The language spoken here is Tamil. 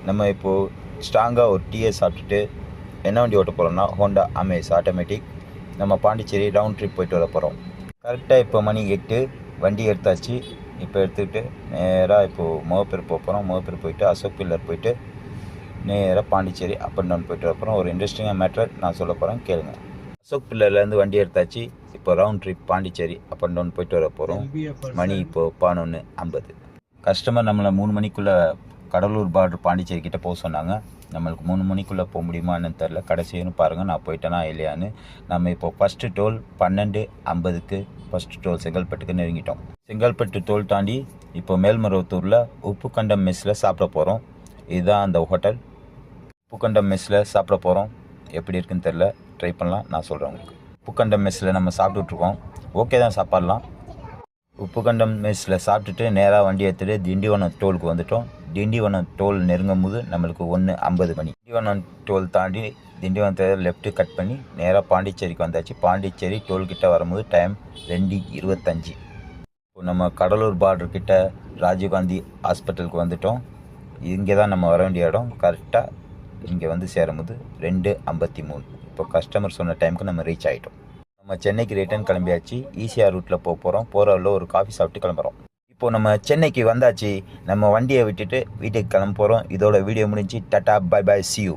நம்ம இப்போது ஸ்ட்ராங்காக ஒரு டீயை சாப்பிட்டுட்டு என்ன வண்டி ஓட்ட போகிறோம்னா ஹோண்டா அமேஸ் ஆட்டோமேட்டிக். நம்ம பாண்டிச்சேரி ரவுண்ட் ட்ரிப் போயிட்டு வர போகிறோம். கரெக்டாக இப்போ மணி 8 வண்டி எடுத்தாச்சு. இப்போ எடுத்துக்கிட்டு நேராக இப்போது முகப்பேர் போக போகிறோம். முகப்பேர் போயிட்டு அசோக் பில்லர் போயிட்டு நேராக பாண்டிச்சேரி அப் அண்ட் டவுன் போயிட்டு வர போகிறோம். ஒரு இன்ட்ரெஸ்டிங்காக மேட்டர் நான் சொல்ல போகிறேன், கேளுங்க. அசோக் பில்லர்லேருந்து வண்டி எடுத்தாச்சு. இப்போ round trip Pondicherry up and down போயிட்டு வர போகிறோம். மணி இப்போது 11:50. கஸ்டமர் நம்மளை 3 மணிக்குள்ளே கடலூர் பார்டர் பாண்டிச்சேரி கிட்டே போக சொன்னாங்க. நம்மளுக்கு 3 மணிக்குள்ளே போக முடியுமா என்னன்னு தெரில. கடைசின்னு பாருங்கள் நான் போயிட்டேனா இல்லையான்னு. நம்ம இப்போ ஃபஸ்ட்டு டோல் 12:50க்கு ஃபஸ்ட்டு டோல் செங்கல்பட்டுக்கு நெருங்கிட்டோம். செங்கல்பட்டு டோல் தாண்டி இப்போ மேல்மருவத்தூரில் உப்புக்கண்டம் மெஸ்ஸில் சாப்பிட போகிறோம். இதுதான் அந்த ஹோட்டல். உப்புக்கண்டம் மெஸ்ஸில் சாப்பிட போகிறோம். எப்படி இருக்குன்னு தெரில, ட்ரை பண்ணலாம், நான் சொல்கிறேன் உங்களுக்கு. உப்புக்கண்டம் மெஸ்ஸில் நம்ம சாப்பிட்டுட்ருக்கோம். ஓகே தான், சாப்பாடலாம். உப்புக்கண்டம் மெஸ்ஸில் சாப்பிட்டுட்டு நேராக வண்டி எடுத்துகிட்டு திண்டிவனம் டோலுக்கு வந்துவிட்டோம். திண்டிவனம் டோல் நெருங்கும் போது நம்மளுக்கு 1:50 மணி. திண்டிவனம் டோல் தாண்டி திண்டிவனத்தை லெஃப்ட்டு கட் பண்ணி நேராக பாண்டிச்சேரிக்கு வந்தாச்சு. பாண்டிச்சேரி டோல்கிட்ட வரும்போது டைம் 2:25. இப்போ நம்ம கடலூர் பார்டர் கிட்ட ராஜீவ்காந்தி ஹாஸ்பிட்டலுக்கு வந்துவிட்டோம். இங்கே தான் நம்ம வர வேண்டிய இடம். கரெக்டாக இங்கே வந்து சேரும்போது 2:53. இப்போ கஸ்டமர் சொன்ன டைமுக்கு நம்ம ரீச் ஆகிட்டோம். நம்ம சென்னைக்கு ரிட்டர்ன் கிளம்பியாச்சு. ஈசிஆர் ரூட்டில் போக போகிறோம். போகிற வழியில் ஒரு காஃபி சாப்பிட்டு கிளம்புறோம். இப்போது நம்ம சென்னைக்கு வந்தாச்சு. நம்ம வண்டியை விட்டுட்டு வீட்டுக்கு கிளம்ப போகிறோம். இதோட வீடியோ முடிஞ்சு. Tata, bye bye, see you.